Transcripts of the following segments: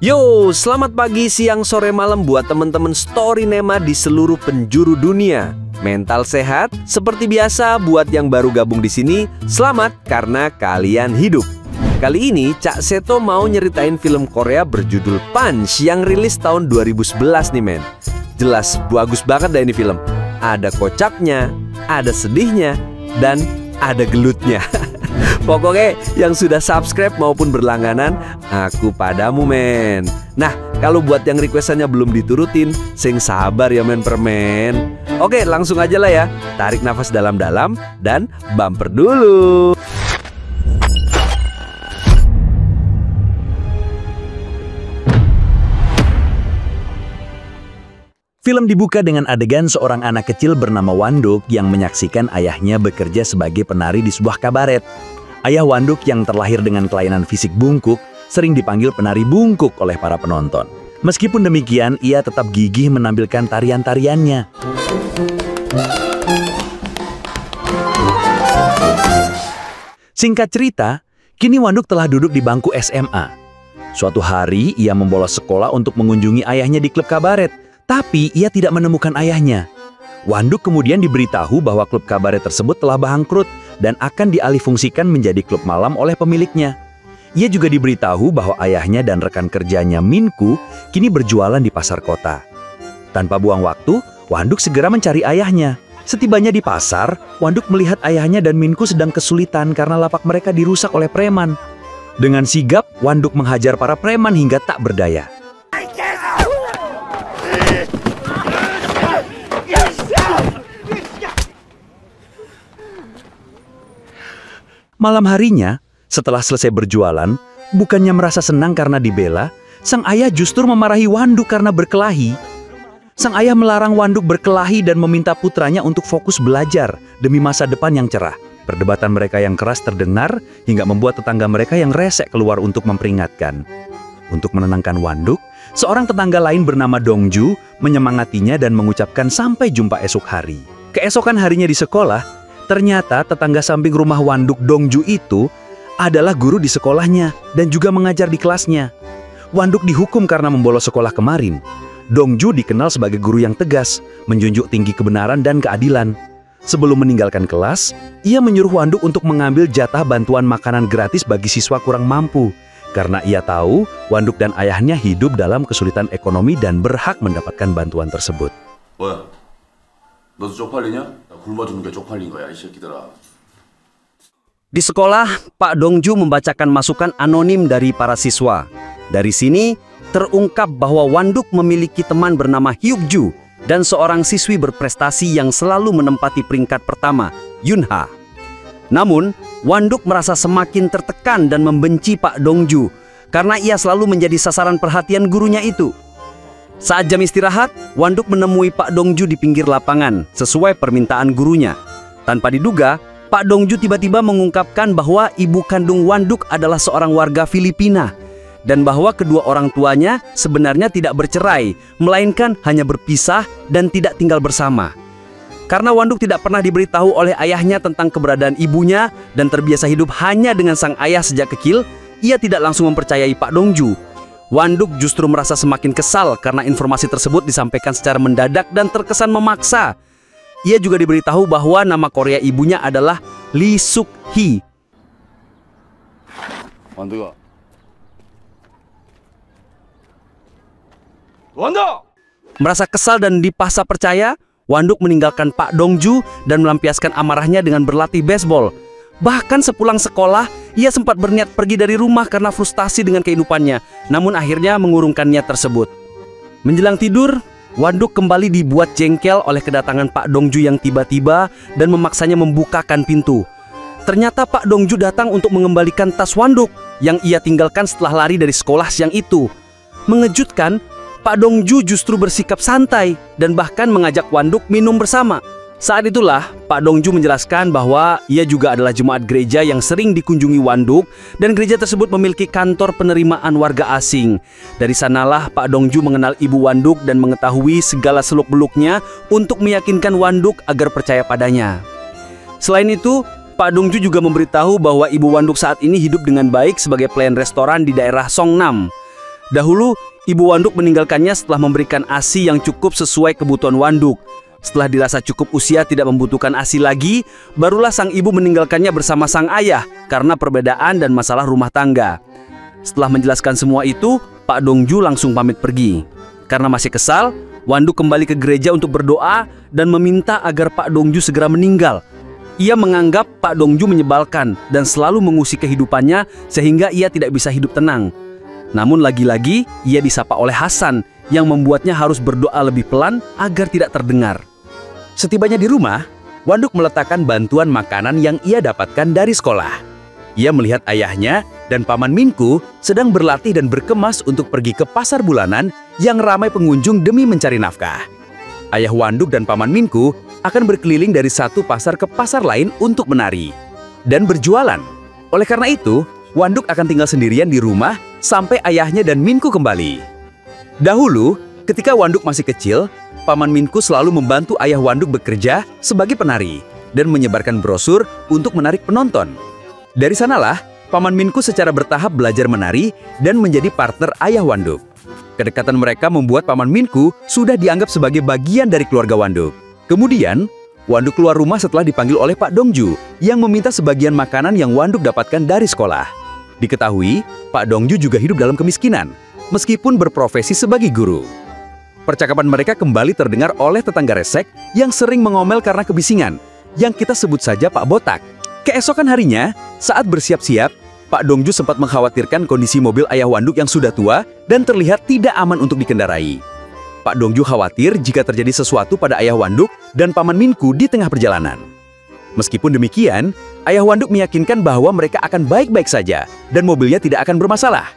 Yo, selamat pagi, siang, sore, malam buat teman-teman Storynema di seluruh penjuru dunia. Mental sehat, seperti biasa buat yang baru gabung di sini, selamat karena kalian hidup. Kali ini Cak Seto mau nyeritain film Korea berjudul Punch yang rilis tahun 2011 nih men. Jelas bagus banget dah ini film. Ada kocaknya, ada sedihnya, dan ada gelutnya. Pokoknya yang sudah subscribe maupun berlangganan, aku padamu men. Nah, kalau buat yang requestannya belum diturutin, sing sabar ya men permen. Oke, langsung aja lah ya. Tarik nafas dalam-dalam dan bumper dulu. Film dibuka dengan adegan seorang anak kecil bernama Wanduk yang menyaksikan ayahnya bekerja sebagai penari di sebuah kabaret. Ayah Wanduk yang terlahir dengan kelainan fisik bungkuk sering dipanggil penari bungkuk oleh para penonton. Meskipun demikian, ia tetap gigih menampilkan tarian-tariannya. Singkat cerita, kini Wanduk telah duduk di bangku SMA. Suatu hari, ia membolos sekolah untuk mengunjungi ayahnya di klub kabaret. Tapi ia tidak menemukan ayahnya. Wanduk kemudian diberitahu bahwa klub kabaret tersebut telah bangkrut dan akan dialihfungsikan menjadi klub malam oleh pemiliknya. Ia juga diberitahu bahwa ayahnya dan rekan kerjanya Minku kini berjualan di pasar kota. Tanpa buang waktu, Wanduk segera mencari ayahnya. Setibanya di pasar, Wanduk melihat ayahnya dan Minku sedang kesulitan karena lapak mereka dirusak oleh preman. Dengan sigap, Wanduk menghajar para preman hingga tak berdaya. Malam harinya, setelah selesai berjualan, bukannya merasa senang karena dibela, sang ayah justru memarahi Wanduk karena berkelahi. Sang ayah melarang Wanduk berkelahi dan meminta putranya untuk fokus belajar demi masa depan yang cerah. Perdebatan mereka yang keras terdengar hingga membuat tetangga mereka yang resek keluar untuk memperingatkan. Untuk menenangkan Wanduk, seorang tetangga lain bernama Dongju menyemangatinya dan mengucapkan sampai jumpa esok hari. Keesokan harinya di sekolah, ternyata tetangga samping rumah Wanduk, Dongju itu adalah guru di sekolahnya dan juga mengajar di kelasnya. Wanduk dihukum karena membolos sekolah kemarin. Dongju dikenal sebagai guru yang tegas, menjunjung tinggi kebenaran dan keadilan. Sebelum meninggalkan kelas, ia menyuruh Wanduk untuk mengambil jatah bantuan makanan gratis bagi siswa kurang mampu. Karena ia tahu Wanduk dan ayahnya hidup dalam kesulitan ekonomi dan berhak mendapatkan bantuan tersebut. Wah, 너도 쪽팔리냐? 굶어 죽는 게 쪽팔린 거야, 이 새끼들아. Di sekolah, Pak Dongju membacakan masukan anonim dari para siswa. Dari sini, terungkap bahwa Wanduk memiliki teman bernama Hyukju dan seorang siswi berprestasi yang selalu menempati peringkat pertama, Yunha. Namun, Wanduk merasa semakin tertekan dan membenci Pak Dongju karena ia selalu menjadi sasaran perhatian gurunya itu. Saat jam istirahat, Wanduk menemui Pak Dongju di pinggir lapangan sesuai permintaan gurunya. Tanpa diduga, Pak Dongju tiba-tiba mengungkapkan bahwa ibu kandung Wanduk adalah seorang warga Filipina dan bahwa kedua orang tuanya sebenarnya tidak bercerai, melainkan hanya berpisah dan tidak tinggal bersama. Karena Wanduk tidak pernah diberitahu oleh ayahnya tentang keberadaan ibunya dan terbiasa hidup hanya dengan sang ayah sejak kecil, ia tidak langsung mempercayai Pak Dongju. Wanduk justru merasa semakin kesal karena informasi tersebut disampaikan secara mendadak dan terkesan memaksa. Ia juga diberitahu bahwa nama Korea ibunya adalah Lee Suk-hee. 완두가. 완두! Merasa kesal dan dipaksa percaya, Wanduk meninggalkan Pak Dongju dan melampiaskan amarahnya dengan berlatih baseball. Bahkan sepulang sekolah, ia sempat berniat pergi dari rumah karena frustasi dengan kehidupannya, namun akhirnya mengurungkan niat tersebut. Menjelang tidur, Wanduk kembali dibuat jengkel oleh kedatangan Pak Dongju yang tiba-tiba dan memaksanya membukakan pintu. Ternyata Pak Dongju datang untuk mengembalikan tas Wanduk yang ia tinggalkan setelah lari dari sekolah siang itu. Mengejutkan, Pak Dongju justru bersikap santai dan bahkan mengajak Wanduk minum bersama. Saat itulah Pak Dongju menjelaskan bahwa ia juga adalah jemaat gereja yang sering dikunjungi Wanduk dan gereja tersebut memiliki kantor penerimaan warga asing. Dari sanalah Pak Dongju mengenal ibu Wanduk dan mengetahui segala seluk-beluknya untuk meyakinkan Wanduk agar percaya padanya. Selain itu, Pak Dongju juga memberitahu bahwa ibu Wanduk saat ini hidup dengan baik sebagai pelayan restoran di daerah Songnam. Dahulu, Ibu Wanduk meninggalkannya setelah memberikan ASI yang cukup sesuai kebutuhan Wanduk. Setelah dirasa cukup usia tidak membutuhkan ASI lagi, barulah sang ibu meninggalkannya bersama sang ayah karena perbedaan dan masalah rumah tangga. Setelah menjelaskan semua itu, Pak Dongju langsung pamit pergi. Karena masih kesal, Wanduk kembali ke gereja untuk berdoa dan meminta agar Pak Dongju segera meninggal. Ia menganggap Pak Dongju menyebalkan dan selalu mengusik kehidupannya sehingga ia tidak bisa hidup tenang. Namun lagi-lagi ia disapa oleh Hasan yang membuatnya harus berdoa lebih pelan agar tidak terdengar. Setibanya di rumah, Wanduk meletakkan bantuan makanan yang ia dapatkan dari sekolah. Ia melihat ayahnya dan Paman Minku sedang berlatih dan berkemas untuk pergi ke pasar bulanan yang ramai pengunjung demi mencari nafkah. Ayah Wanduk dan Paman Minku akan berkeliling dari satu pasar ke pasar lain untuk menari dan berjualan. Oleh karena itu, Wanduk akan tinggal sendirian di rumah sampai ayahnya dan Minku kembali. Dahulu, ketika Wanduk masih kecil, Paman Minku selalu membantu ayah Wanduk bekerja sebagai penari dan menyebarkan brosur untuk menarik penonton. Dari sanalah, Paman Minku secara bertahap belajar menari dan menjadi partner ayah Wanduk. Kedekatan mereka membuat Paman Minku sudah dianggap sebagai bagian dari keluarga Wanduk. Kemudian, Wanduk keluar rumah setelah dipanggil oleh Pak Dongju yang meminta sebagian makanan yang Wanduk dapatkan dari sekolah. Diketahui, Pak Dongju juga hidup dalam kemiskinan, meskipun berprofesi sebagai guru. Percakapan mereka kembali terdengar oleh tetangga resek yang sering mengomel karena kebisingan, yang kita sebut saja Pak Botak. Keesokan harinya, saat bersiap-siap, Pak Dongju sempat mengkhawatirkan kondisi mobil ayah Wanduk yang sudah tua dan terlihat tidak aman untuk dikendarai. Pak Dongju khawatir jika terjadi sesuatu pada ayah Wanduk dan Paman Minku di tengah perjalanan. Meskipun demikian, ayah Wanduk meyakinkan bahwa mereka akan baik-baik saja dan mobilnya tidak akan bermasalah.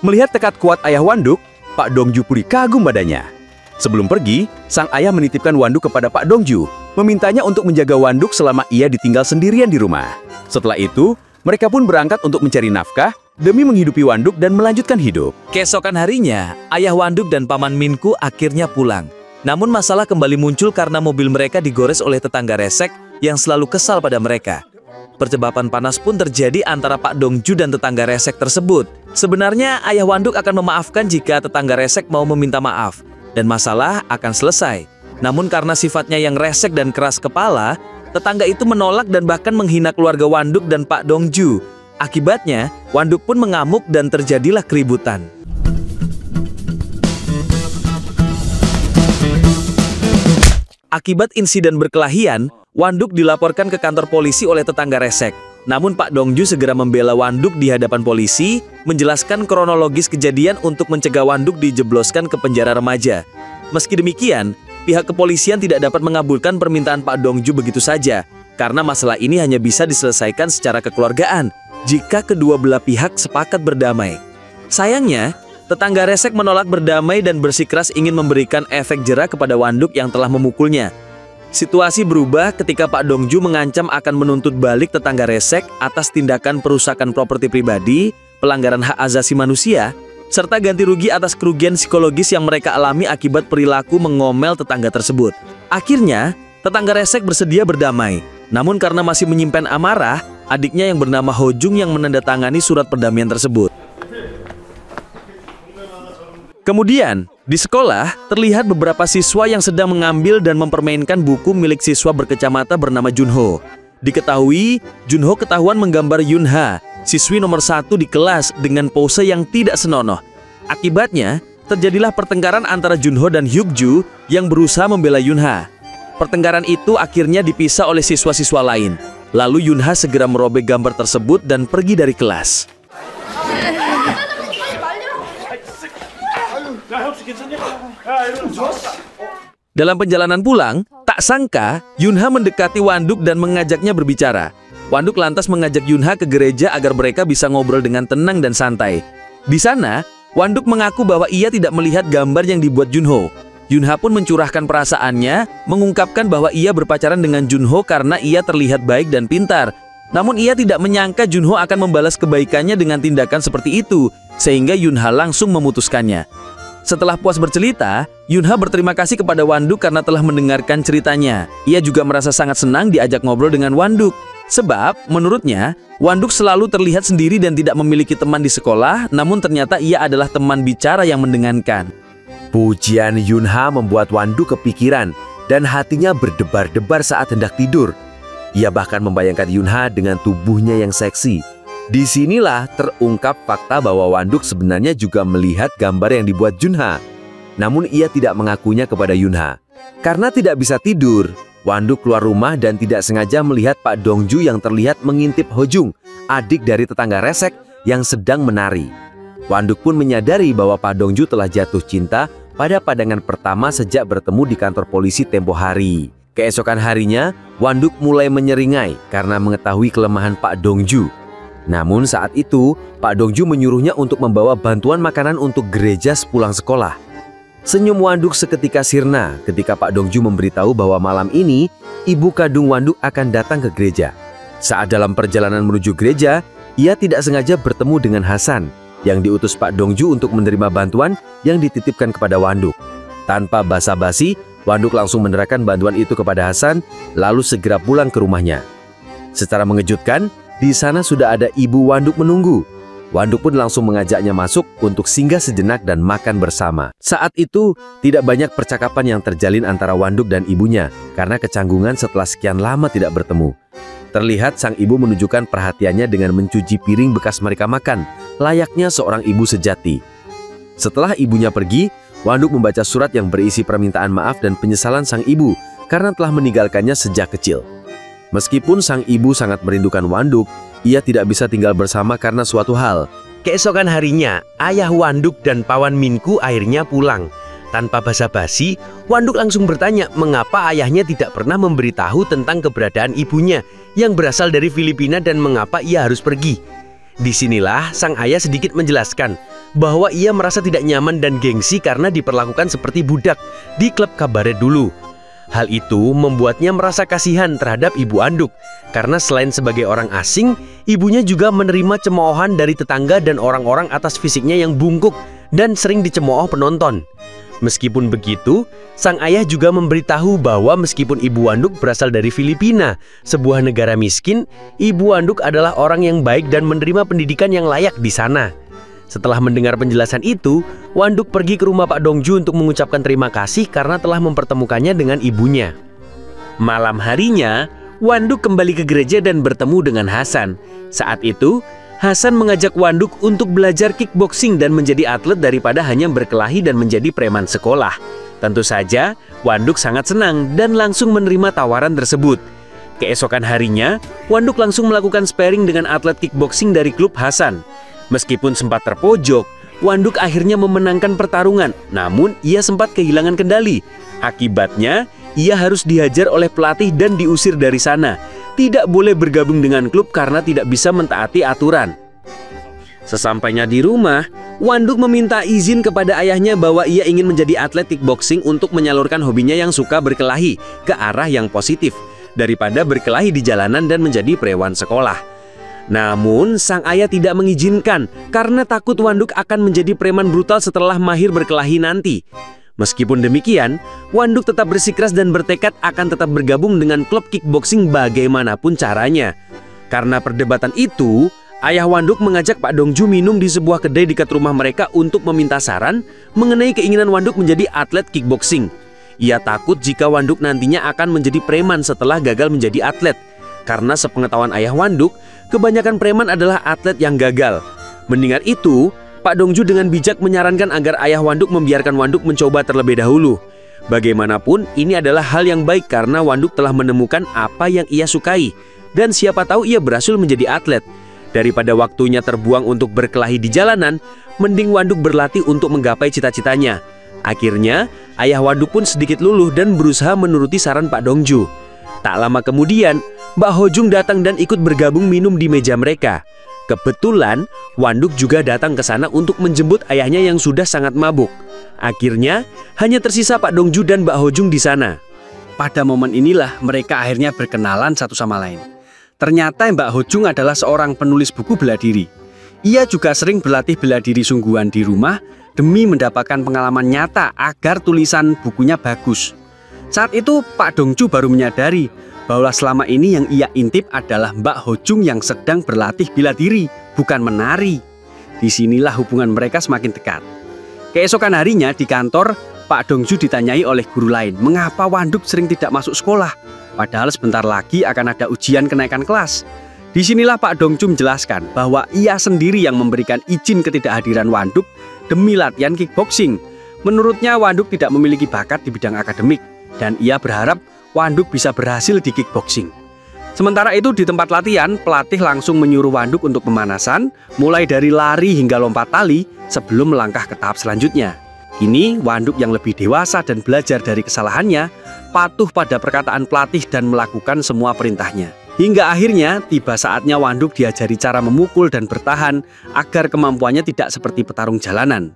Melihat tekad kuat ayah Wanduk, Pak Dongju puri kagum padanya. Sebelum pergi, sang ayah menitipkan Wanduk kepada Pak Dongju, memintanya untuk menjaga Wanduk selama ia ditinggal sendirian di rumah. Setelah itu, mereka pun berangkat untuk mencari nafkah demi menghidupi Wanduk dan melanjutkan hidup. Keesokan harinya, ayah Wanduk dan Paman Minku akhirnya pulang. Namun masalah kembali muncul karena mobil mereka digores oleh tetangga resek yang selalu kesal pada mereka. Percebapan panas pun terjadi antara Pak Dongju dan tetangga resek tersebut. Sebenarnya ayah Wanduk akan memaafkan jika tetangga resek mau meminta maaf, dan masalah akan selesai. Namun karena sifatnya yang resek dan keras kepala, tetangga itu menolak dan bahkan menghina keluarga Wanduk dan Pak Dongju. Akibatnya, Wanduk pun mengamuk dan terjadilah keributan. Akibat insiden berkelahian, Wanduk dilaporkan ke kantor polisi oleh tetangga resek. Namun Pak Dongju segera membela Wanduk di hadapan polisi, menjelaskan kronologis kejadian untuk mencegah Wanduk dijebloskan ke penjara remaja. Meski demikian, pihak kepolisian tidak dapat mengabulkan permintaan Pak Dongju begitu saja, karena masalah ini hanya bisa diselesaikan secara kekeluargaan jika kedua belah pihak sepakat berdamai. Sayangnya, tetangga resek menolak berdamai dan bersikeras ingin memberikan efek jera kepada Wanduk yang telah memukulnya. Situasi berubah ketika Pak Dongju mengancam akan menuntut balik tetangga resek atas tindakan perusakan properti pribadi, pelanggaran hak asasi manusia, serta ganti rugi atas kerugian psikologis yang mereka alami akibat perilaku mengomel tetangga tersebut. Akhirnya, tetangga resek bersedia berdamai. Namun karena masih menyimpan amarah, adiknya yang bernama Hojung yang menandatangani surat perdamaian tersebut. Kemudian, di sekolah, terlihat beberapa siswa yang sedang mengambil dan mempermainkan buku milik siswa berkacamata bernama Junho. Diketahui, Junho ketahuan menggambar Yunha, siswi nomor 1 di kelas dengan pose yang tidak senonoh. Akibatnya, terjadilah pertengkaran antara Junho dan Hyukju yang berusaha membela Yunha. Pertengkaran itu akhirnya dipisah oleh siswa-siswa lain. Lalu Yunha segera merobek gambar tersebut dan pergi dari kelas. Dalam perjalanan pulang, tak sangka Yunha mendekati Wanduk dan mengajaknya berbicara. Wanduk lantas mengajak Yunha ke gereja agar mereka bisa ngobrol dengan tenang dan santai. Di sana, Wanduk mengaku bahwa ia tidak melihat gambar yang dibuat Junho. Yunha pun mencurahkan perasaannya, mengungkapkan bahwa ia berpacaran dengan Junho karena ia terlihat baik dan pintar. Namun ia tidak menyangka Junho akan membalas kebaikannya dengan tindakan seperti itu, sehingga Yunha langsung memutuskannya. Setelah puas bercerita, Yunha berterima kasih kepada Wanduk karena telah mendengarkan ceritanya. Ia juga merasa sangat senang diajak ngobrol dengan Wanduk. Sebab, menurutnya, Wanduk selalu terlihat sendiri dan tidak memiliki teman di sekolah, namun ternyata ia adalah teman bicara yang mendengarkan. Pujian Yunha membuat Wanduk kepikiran dan hatinya berdebar-debar saat hendak tidur. Ia bahkan membayangkan Yunha dengan tubuhnya yang seksi. Disinilah terungkap fakta bahwa Wanduk sebenarnya juga melihat gambar yang dibuat Junha. Namun ia tidak mengakuinya kepada Yunha. Karena tidak bisa tidur, Wanduk keluar rumah dan tidak sengaja melihat Pak Dongju yang terlihat mengintip Hojung, adik dari tetangga resek yang sedang menari. Wanduk pun menyadari bahwa Pak Dongju telah jatuh cinta pada pandangan pertama sejak bertemu di kantor polisi tempo hari. Keesokan harinya, Wanduk mulai menyeringai karena mengetahui kelemahan Pak Dongju. Namun saat itu, Pak Dongju menyuruhnya untuk membawa bantuan makanan untuk gereja sepulang sekolah. Senyum Wanduk seketika sirna ketika Pak Dongju memberitahu bahwa malam ini, ibu kandung Wanduk akan datang ke gereja. Saat dalam perjalanan menuju gereja, ia tidak sengaja bertemu dengan Hasan, yang diutus Pak Dongju untuk menerima bantuan yang dititipkan kepada Wanduk. Tanpa basa-basi, Wanduk langsung menyerahkan bantuan itu kepada Hasan, lalu segera pulang ke rumahnya. Secara mengejutkan, di sana sudah ada ibu Wanduk menunggu. Wanduk pun langsung mengajaknya masuk untuk singgah sejenak dan makan bersama. Saat itu, tidak banyak percakapan yang terjalin antara Wanduk dan ibunya, karena kecanggungan setelah sekian lama tidak bertemu. Terlihat sang ibu menunjukkan perhatiannya dengan mencuci piring bekas mereka makan, layaknya seorang ibu sejati. Setelah ibunya pergi, Wanduk membaca surat yang berisi permintaan maaf dan penyesalan sang ibu karena telah meninggalkannya sejak kecil. Meskipun sang ibu sangat merindukan Wanduk, ia tidak bisa tinggal bersama karena suatu hal. Keesokan harinya, ayah Wanduk dan pawan Minku akhirnya pulang. Tanpa basa-basi, Wanduk langsung bertanya mengapa ayahnya tidak pernah memberitahu tentang keberadaan ibunya yang berasal dari Filipina dan mengapa ia harus pergi. Disinilah sang ayah sedikit menjelaskan bahwa ia merasa tidak nyaman dan gengsi karena diperlakukan seperti budak di klub kabaret dulu. Hal itu membuatnya merasa kasihan terhadap ibu Wanduk karena selain sebagai orang asing, ibunya juga menerima cemoohan dari tetangga dan orang-orang atas fisiknya yang bungkuk dan sering dicemooh penonton. Meskipun begitu, sang ayah juga memberitahu bahwa meskipun ibu Wanduk berasal dari Filipina, sebuah negara miskin, ibu Wanduk adalah orang yang baik dan menerima pendidikan yang layak di sana. Setelah mendengar penjelasan itu, Wanduk pergi ke rumah Pak Dongju untuk mengucapkan terima kasih karena telah mempertemukannya dengan ibunya. Malam harinya, Wanduk kembali ke gereja dan bertemu dengan Hasan. Saat itu, Hasan mengajak Wanduk untuk belajar kickboxing dan menjadi atlet daripada hanya berkelahi dan menjadi preman sekolah. Tentu saja, Wanduk sangat senang dan langsung menerima tawaran tersebut. Keesokan harinya, Wanduk langsung melakukan sparring dengan atlet kickboxing dari klub Hasan. Meskipun sempat terpojok, Wanduk akhirnya memenangkan pertarungan, namun ia sempat kehilangan kendali. Akibatnya, ia harus dihajar oleh pelatih dan diusir dari sana. Tidak boleh bergabung dengan klub karena tidak bisa mentaati aturan. Sesampainya di rumah, Wanduk meminta izin kepada ayahnya bahwa ia ingin menjadi atlet kickboxing untuk menyalurkan hobinya yang suka berkelahi ke arah yang positif, daripada berkelahi di jalanan dan menjadi preman sekolah. Namun, sang ayah tidak mengizinkan karena takut Wanduk akan menjadi preman brutal setelah mahir berkelahi nanti. Meskipun demikian, Wanduk tetap bersikeras dan bertekad akan tetap bergabung dengan klub kickboxing bagaimanapun caranya. Karena perdebatan itu, ayah Wanduk mengajak Pak Dongju minum di sebuah kedai dekat rumah mereka untuk meminta saran mengenai keinginan Wanduk menjadi atlet kickboxing. Ia takut jika Wanduk nantinya akan menjadi preman setelah gagal menjadi atlet. Karena sepengetahuan ayah Wanduk, kebanyakan preman adalah atlet yang gagal. Mendengar itu, Pak Dongju dengan bijak menyarankan agar ayah Wanduk membiarkan Wanduk mencoba terlebih dahulu. Bagaimanapun, ini adalah hal yang baik karena Wanduk telah menemukan apa yang ia sukai. Dan siapa tahu ia berhasil menjadi atlet. Daripada waktunya terbuang untuk berkelahi di jalanan, mending Wanduk berlatih untuk menggapai cita-citanya. Akhirnya, ayah Wanduk pun sedikit luluh dan berusaha menuruti saran Pak Dongju. Tak lama kemudian, Mbak Hojung datang dan ikut bergabung minum di meja mereka. Kebetulan, Wanduk juga datang ke sana untuk menjemput ayahnya yang sudah sangat mabuk. Akhirnya, hanya tersisa Pak Dongju dan Mbak Hojung di sana. Pada momen inilah mereka akhirnya berkenalan satu sama lain. Ternyata Mbak Hojung adalah seorang penulis buku bela diri. Ia juga sering berlatih bela diri sungguhan di rumah demi mendapatkan pengalaman nyata agar tulisan bukunya bagus. Saat itu Pak Dongju baru menyadari bahwa selama ini yang ia intip adalah Mbak Ho-jung yang sedang berlatih bela diri, bukan menari. Disinilah hubungan mereka semakin dekat. Keesokan harinya di kantor, Pak Dongju ditanyai oleh guru lain, mengapa Wanduk sering tidak masuk sekolah, padahal sebentar lagi akan ada ujian kenaikan kelas. Disinilah Pak Dongju menjelaskan bahwa ia sendiri yang memberikan izin ketidakhadiran Wanduk demi latihan kickboxing. Menurutnya Wanduk tidak memiliki bakat di bidang akademik, dan ia berharap Wanduk bisa berhasil di kickboxing. Sementara itu di tempat latihan, pelatih langsung menyuruh Wanduk untuk pemanasan, mulai dari lari hingga lompat tali sebelum melangkah ke tahap selanjutnya. Kini Wanduk yang lebih dewasa dan belajar dari kesalahannya, patuh pada perkataan pelatih dan melakukan semua perintahnya. Hingga akhirnya tiba saatnya Wanduk diajari cara memukul dan bertahan agar kemampuannya tidak seperti petarung jalanan.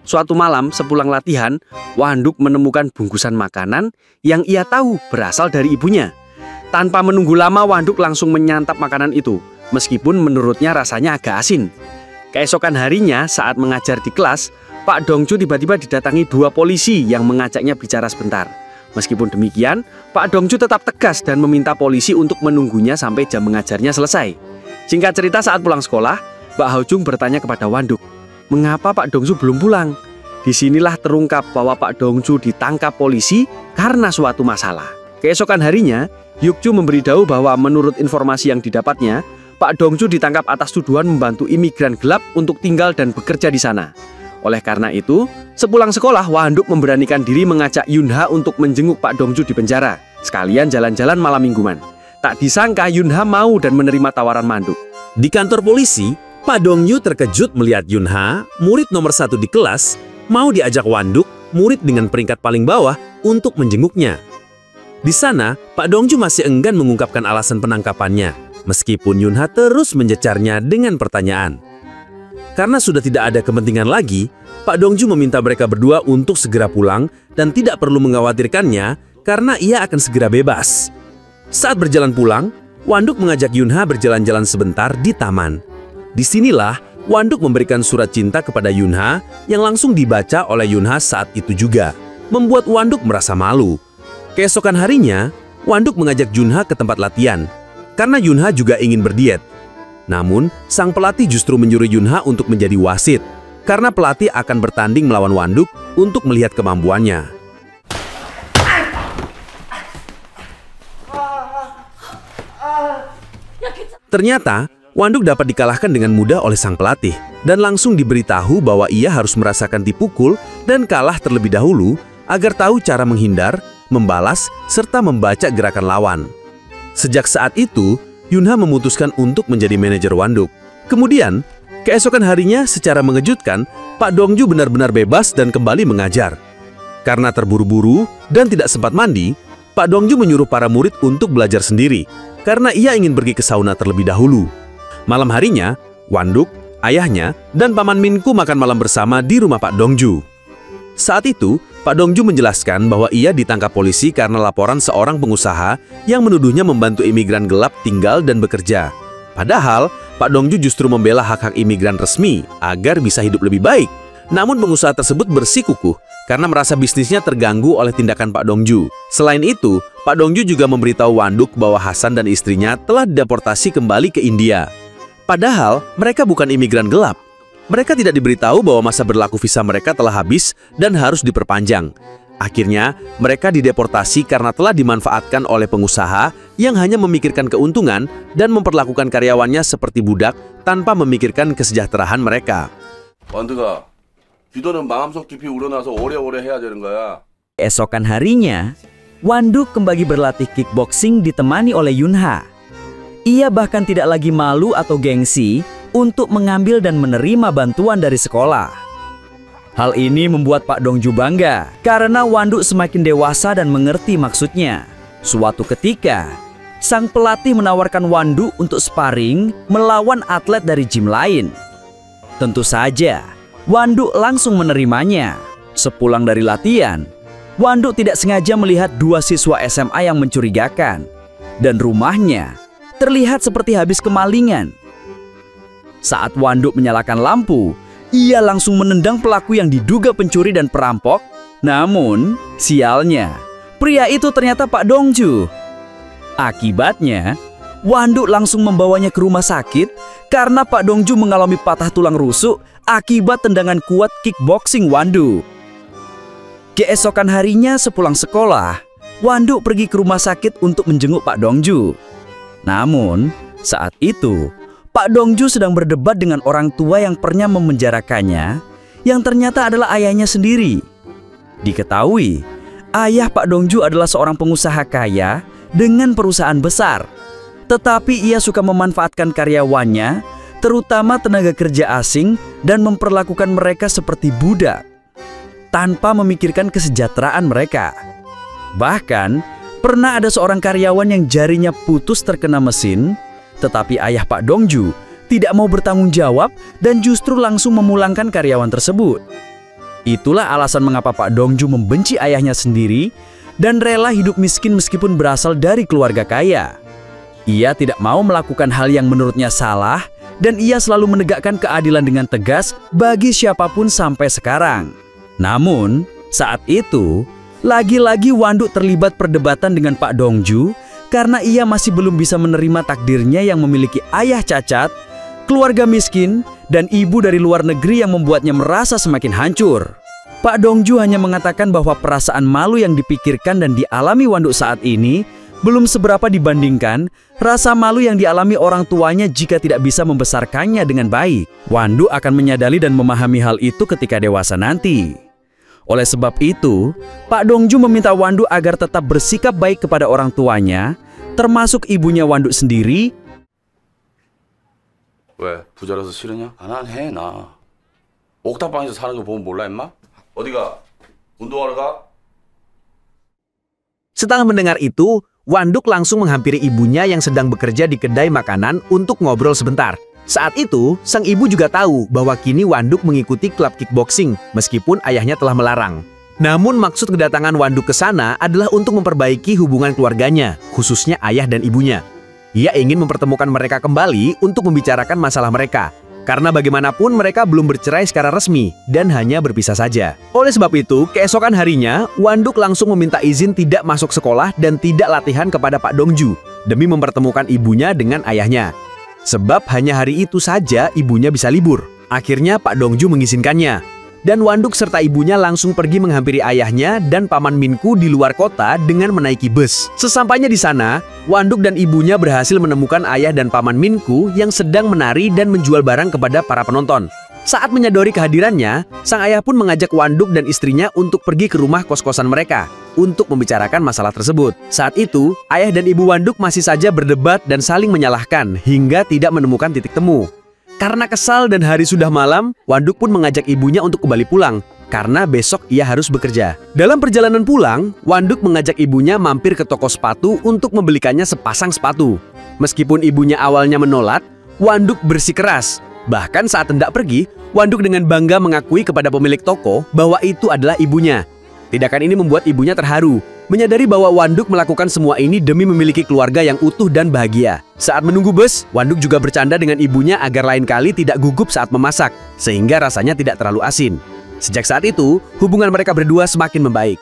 Suatu malam sepulang latihan, Wanduk menemukan bungkusan makanan yang ia tahu berasal dari ibunya. Tanpa menunggu lama, Wanduk langsung menyantap makanan itu, meskipun menurutnya rasanya agak asin. Keesokan harinya saat mengajar di kelas, Pak Dongju tiba-tiba didatangi 2 polisi yang mengajaknya bicara sebentar. Meskipun demikian, Pak Dongju tetap tegas dan meminta polisi untuk menunggunya sampai jam mengajarnya selesai. Singkat cerita, saat pulang sekolah, Mbak Ho-jung bertanya kepada Wanduk, mengapa Pak Dongju belum pulang? Disinilah terungkap bahwa Pak Dongju ditangkap polisi karena suatu masalah. Keesokan harinya, Yukju memberitahu bahwa menurut informasi yang didapatnya, Pak Dongju ditangkap atas tuduhan membantu imigran gelap untuk tinggal dan bekerja di sana. Oleh karena itu, sepulang sekolah, Wanduk memberanikan diri mengajak Yunha untuk menjenguk Pak Dongju di penjara, sekalian jalan-jalan malam mingguan. Tak disangka Yunha mau dan menerima tawaran Wanduk. Di kantor polisi, Pak Dongju terkejut melihat Yunha, murid nomor 1 di kelas, mau diajak Wanduk, murid dengan peringkat paling bawah, untuk menjenguknya. Di sana, Pak Dongju masih enggan mengungkapkan alasan penangkapannya, meskipun Yunha terus mencecarnya dengan pertanyaan. Karena sudah tidak ada kepentingan lagi, Pak Dongju meminta mereka berdua untuk segera pulang dan tidak perlu mengkhawatirkannya karena ia akan segera bebas. Saat berjalan pulang, Wanduk mengajak Yunha berjalan-jalan sebentar di taman. Disinilah Wanduk memberikan surat cinta kepada Yunha yang langsung dibaca oleh Yunha saat itu juga, membuat Wanduk merasa malu. Keesokan harinya, Wanduk mengajak Yunha ke tempat latihan, karena Yunha juga ingin berdiet. Namun, sang pelatih justru menyuruh Yunha untuk menjadi wasit, karena pelatih akan bertanding melawan Wanduk untuk melihat kemampuannya. Ternyata, Wanduk dapat dikalahkan dengan mudah oleh sang pelatih, dan langsung diberitahu bahwa ia harus merasakan dipukul dan kalah terlebih dahulu agar tahu cara menghindar, membalas, serta membaca gerakan lawan. Sejak saat itu, Yunha memutuskan untuk menjadi manajer Wanduk. Kemudian, keesokan harinya secara mengejutkan, Pak Dongju benar-benar bebas dan kembali mengajar. Karena terburu-buru dan tidak sempat mandi, Pak Dongju menyuruh para murid untuk belajar sendiri, karena ia ingin pergi ke sauna terlebih dahulu. Malam harinya, Wanduk, ayahnya, dan Paman Minku makan malam bersama di rumah Pak Dongju. Saat itu, Pak Dongju menjelaskan bahwa ia ditangkap polisi karena laporan seorang pengusaha yang menuduhnya membantu imigran gelap tinggal dan bekerja. Padahal, Pak Dongju justru membela hak-hak imigran resmi agar bisa hidup lebih baik. Namun pengusaha tersebut bersikukuh karena merasa bisnisnya terganggu oleh tindakan Pak Dongju. Selain itu, Pak Dongju juga memberitahu Wanduk bahwa Hasan dan istrinya telah dideportasi kembali ke India. Padahal, mereka bukan imigran gelap. Mereka tidak diberitahu bahwa masa berlaku visa mereka telah habis dan harus diperpanjang. Akhirnya, mereka dideportasi karena telah dimanfaatkan oleh pengusaha yang hanya memikirkan keuntungan dan memperlakukan karyawannya seperti budak tanpa memikirkan kesejahteraan mereka. 완드가 비도는 마음속 깊이 우러나서 오래오래 해야 되는 거야. Esokan harinya, Wanduk kembali berlatih kickboxing ditemani oleh Yunha. Ia bahkan tidak lagi malu atau gengsi untuk mengambil dan menerima bantuan dari sekolah. Hal ini membuat Pak Dongju bangga karena Wanduk semakin dewasa dan mengerti maksudnya. Suatu ketika, sang pelatih menawarkan Wanduk untuk sparring melawan atlet dari gym lain. Tentu saja, Wanduk langsung menerimanya. Sepulang dari latihan, Wanduk tidak sengaja melihat 2 siswa SMA yang mencurigakan, dan rumahnya terlihat seperti habis kemalingan. Saat Wanduk menyalakan lampu, ia langsung menendang pelaku yang diduga pencuri dan perampok. Namun, sialnya, pria itu ternyata Pak Dongju. Akibatnya, Wanduk langsung membawanya ke rumah sakit karena Pak Dongju mengalami patah tulang rusuk akibat tendangan kuat kickboxing Wanduk. Keesokan harinya sepulang sekolah, Wanduk pergi ke rumah sakit untuk menjenguk Pak Dongju. Namun, saat itu, Pak Dongju sedang berdebat dengan orang tua yang pernah memenjarakannya, yang ternyata adalah ayahnya sendiri. Diketahui, ayah Pak Dongju adalah seorang pengusaha kaya dengan perusahaan besar. Tetapi ia suka memanfaatkan karyawannya, terutama tenaga kerja asing, dan memperlakukan mereka seperti budak, tanpa memikirkan kesejahteraan mereka. Bahkan, pernah ada seorang karyawan yang jarinya putus terkena mesin, tetapi ayah Pak Dongju tidak mau bertanggung jawab dan justru langsung memulangkan karyawan tersebut. Itulah alasan mengapa Pak Dongju membenci ayahnya sendiri dan rela hidup miskin meskipun berasal dari keluarga kaya. Ia tidak mau melakukan hal yang menurutnya salah dan ia selalu menegakkan keadilan dengan tegas bagi siapapun sampai sekarang. Namun, saat itu, lagi-lagi Wanduk terlibat perdebatan dengan Pak Dongju karena ia masih belum bisa menerima takdirnya yang memiliki ayah cacat, keluarga miskin, dan ibu dari luar negeri yang membuatnya merasa semakin hancur. Pak Dongju hanya mengatakan bahwa perasaan malu yang dipikirkan dan dialami Wanduk saat ini belum seberapa dibandingkan rasa malu yang dialami orang tuanya jika tidak bisa membesarkannya dengan baik. Wanduk akan menyadari dan memahami hal itu ketika dewasa nanti. Oleh sebab itu, Pak Dongju meminta Wanduk agar tetap bersikap baik kepada orang tuanya, termasuk ibunya Wanduk sendiri. 왜? 부자라서 싫으냐? 안 해, 나. 옥탑방에서 사는 거 보면 몰라, 임마? 어디가? 운동하러 가? Setelah mendengar itu, Wanduk langsung menghampiri ibunya yang sedang bekerja di kedai makanan untuk ngobrol sebentar. Saat itu, sang ibu juga tahu bahwa kini Wanduk mengikuti klub kickboxing meskipun ayahnya telah melarang. Namun maksud kedatangan Wanduk ke sana adalah untuk memperbaiki hubungan keluarganya, khususnya ayah dan ibunya. Ia ingin mempertemukan mereka kembali untuk membicarakan masalah mereka. Karena bagaimanapun mereka belum bercerai secara resmi dan hanya berpisah saja. Oleh sebab itu, keesokan harinya, Wanduk langsung meminta izin tidak masuk sekolah dan tidak latihan kepada Pak Dongju demi mempertemukan ibunya dengan ayahnya. Sebab hanya hari itu saja ibunya bisa libur. Akhirnya Pak Dongju mengizinkannya. Dan Wanduk serta ibunya langsung pergi menghampiri ayahnya dan Paman Minku di luar kota dengan menaiki bus. Sesampainya di sana, Wanduk dan ibunya berhasil menemukan ayah dan Paman Minku yang sedang menari dan menjual barang kepada para penonton. Saat menyadari kehadirannya, sang ayah pun mengajak Wanduk dan istrinya untuk pergi ke rumah kos-kosan mereka untuk membicarakan masalah tersebut. Saat itu, ayah dan ibu Wanduk masih saja berdebat dan saling menyalahkan hingga tidak menemukan titik temu. Karena kesal dan hari sudah malam, Wanduk pun mengajak ibunya untuk kembali pulang, karena besok ia harus bekerja. Dalam perjalanan pulang, Wanduk mengajak ibunya mampir ke toko sepatu untuk membelikannya sepasang sepatu. Meskipun ibunya awalnya menolak, Wanduk bersikeras. Bahkan saat hendak pergi, Wanduk dengan bangga mengakui kepada pemilik toko bahwa itu adalah ibunya. Tindakan ini membuat ibunya terharu, menyadari bahwa Wanduk melakukan semua ini demi memiliki keluarga yang utuh dan bahagia. Saat menunggu bus, Wanduk juga bercanda dengan ibunya agar lain kali tidak gugup saat memasak, sehingga rasanya tidak terlalu asin. Sejak saat itu, hubungan mereka berdua semakin membaik.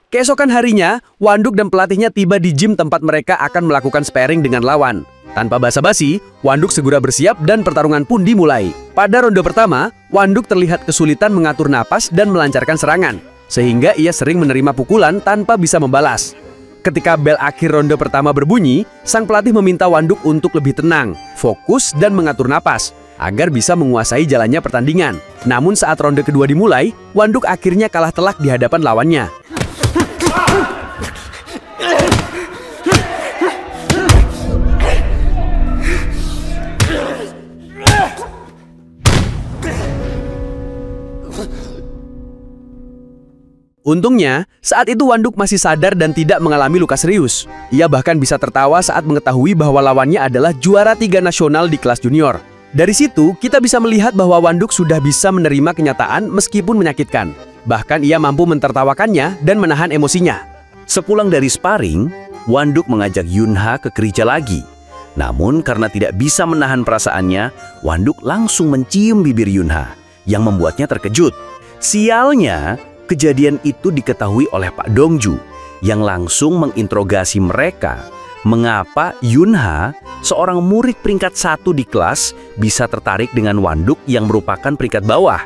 Keesokan harinya, Wanduk dan pelatihnya tiba di gym tempat mereka akan melakukan sparring dengan lawan. Tanpa basa-basi, Wanduk segera bersiap dan pertarungan pun dimulai. Pada ronde pertama, Wanduk terlihat kesulitan mengatur napas dan melancarkan serangan, sehingga ia sering menerima pukulan tanpa bisa membalas. Ketika bel akhir ronde pertama berbunyi, sang pelatih meminta Wanduk untuk lebih tenang, fokus dan mengatur napas, agar bisa menguasai jalannya pertandingan. Namun saat ronde kedua dimulai, Wanduk akhirnya kalah telak di hadapan lawannya. Untungnya, saat itu Wanduk masih sadar dan tidak mengalami luka serius. Ia bahkan bisa tertawa saat mengetahui bahwa lawannya adalah juara 3 nasional di kelas junior. Dari situ, kita bisa melihat bahwa Wanduk sudah bisa menerima kenyataan meskipun menyakitkan. Bahkan ia mampu mentertawakannya dan menahan emosinya. Sepulang dari sparring, Wanduk mengajak Yunha ke gereja lagi. Namun karena tidak bisa menahan perasaannya, Wanduk langsung mencium bibir Yunha, yang membuatnya terkejut. Sialnya, kejadian itu diketahui oleh Pak Dongju, yang langsung menginterogasi mereka. Mengapa Yunha, seorang murid peringkat 1 di kelas, bisa tertarik dengan Wanduk yang merupakan peringkat bawah?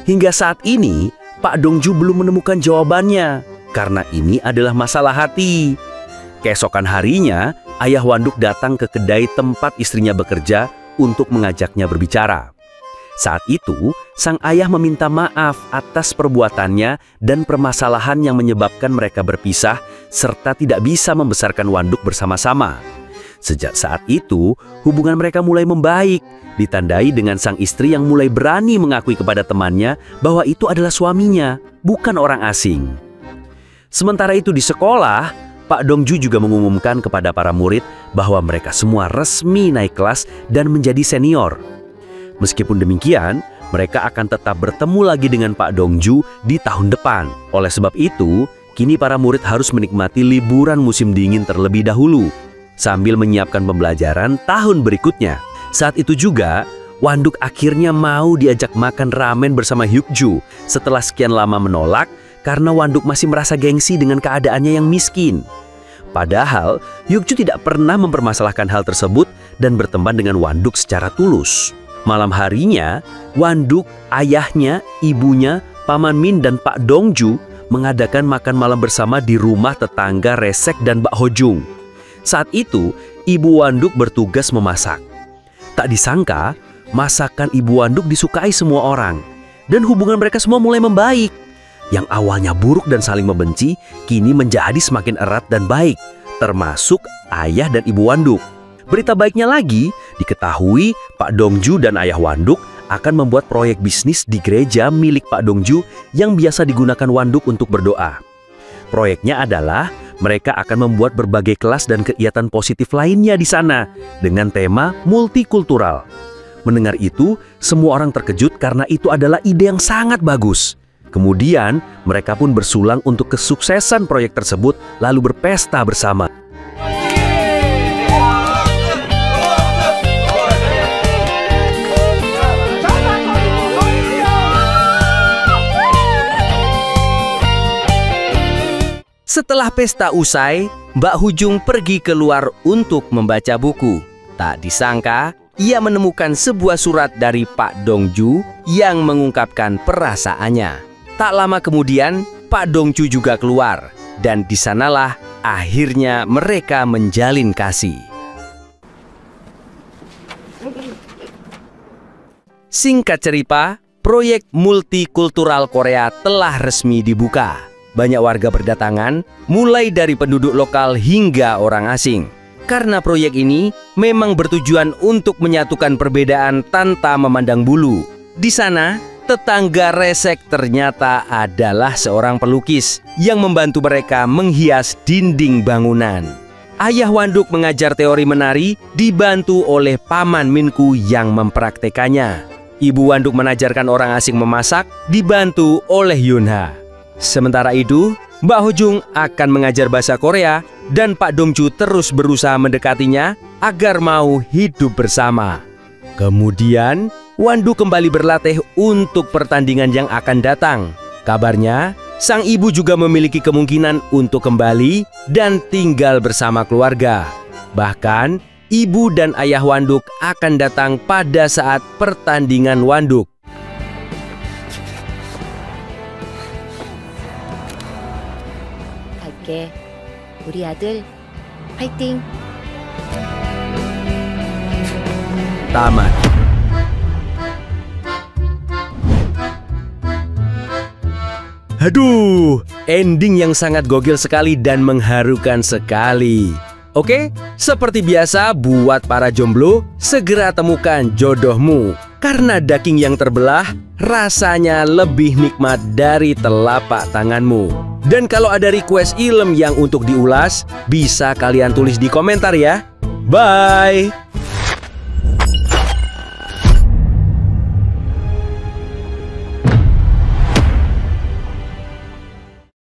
Hingga saat ini, Pak Dongju belum menemukan jawabannya, karena ini adalah masalah hati. Keesokan harinya, ayah Wanduk datang ke kedai tempat istrinya bekerja untuk mengajaknya berbicara. Saat itu, sang ayah meminta maaf atas perbuatannya dan permasalahan yang menyebabkan mereka berpisah, serta tidak bisa membesarkan Wanduk bersama-sama. Sejak saat itu, hubungan mereka mulai membaik, ditandai dengan sang istri yang mulai berani mengakui kepada temannya bahwa itu adalah suaminya, bukan orang asing. Sementara itu di sekolah, Pak Dongju juga mengumumkan kepada para murid bahwa mereka semua resmi naik kelas dan menjadi senior. Meskipun demikian, mereka akan tetap bertemu lagi dengan Pak Dongju di tahun depan. Oleh sebab itu, kini para murid harus menikmati liburan musim dingin terlebih dahulu, sambil menyiapkan pembelajaran tahun berikutnya. Saat itu juga, Wanduk akhirnya mau diajak makan ramen bersama Hyukju setelah sekian lama menolak, karena Wanduk masih merasa gengsi dengan keadaannya yang miskin. Padahal, Hyukju tidak pernah mempermasalahkan hal tersebut dan berteman dengan Wanduk secara tulus. Malam harinya, Wanduk, ayahnya, ibunya, Paman Min, dan Pak Dongju mengadakan makan malam bersama di rumah tetangga Resek dan Mbak Hojung. Saat itu, ibu Wanduk bertugas memasak. Tak disangka, masakan ibu Wanduk disukai semua orang, dan hubungan mereka semua mulai membaik. Yang awalnya buruk dan saling membenci, kini menjadi semakin erat dan baik, termasuk ayah dan ibu Wanduk. Berita baiknya lagi, diketahui Pak Dongju dan ayah Wanduk akan membuat proyek bisnis di gereja milik Pak Dongju yang biasa digunakan Wanduk untuk berdoa. Proyeknya adalah mereka akan membuat berbagai kelas dan kegiatan positif lainnya di sana dengan tema multikultural. Mendengar itu, semua orang terkejut karena itu adalah ide yang sangat bagus. Kemudian, mereka pun bersulang untuk kesuksesan proyek tersebut, lalu berpesta bersama. Setelah pesta usai, Mbak Hujung pergi keluar untuk membaca buku. Tak disangka, ia menemukan sebuah surat dari Pak Dongju yang mengungkapkan perasaannya. Tak lama kemudian, Pak Dongju juga keluar, dan di sanalah akhirnya mereka menjalin kasih. Singkat cerita, proyek multikultural Korea telah resmi dibuka. Banyak warga berdatangan, mulai dari penduduk lokal hingga orang asing. Karena proyek ini memang bertujuan untuk menyatukan perbedaan tanpa memandang bulu. Di sana, tetangga Resek ternyata adalah seorang pelukis yang membantu mereka menghias dinding bangunan. Ayah Wanduk mengajar teori menari dibantu oleh Paman Minku yang mempraktekannya. Ibu Wanduk mengajarkan orang asing memasak dibantu oleh Yunha. Sementara itu, Mbak Hojung akan mengajar bahasa Korea dan Pak Dongju terus berusaha mendekatinya agar mau hidup bersama. Kemudian, Wanduk kembali berlatih untuk pertandingan yang akan datang. Kabarnya, sang ibu juga memiliki kemungkinan untuk kembali dan tinggal bersama keluarga. Bahkan, ibu dan ayah Wanduk akan datang pada saat pertandingan Wanduk. 갈게. 우리 아들 파이팅. Tamat. Aduh, ending yang sangat gokil sekali dan mengharukan sekali. Oke, seperti biasa buat para jomblo, segera temukan jodohmu. Karena daging yang terbelah, rasanya lebih nikmat dari telapak tanganmu. Dan kalau ada request film yang untuk diulas, bisa kalian tulis di komentar ya. Bye!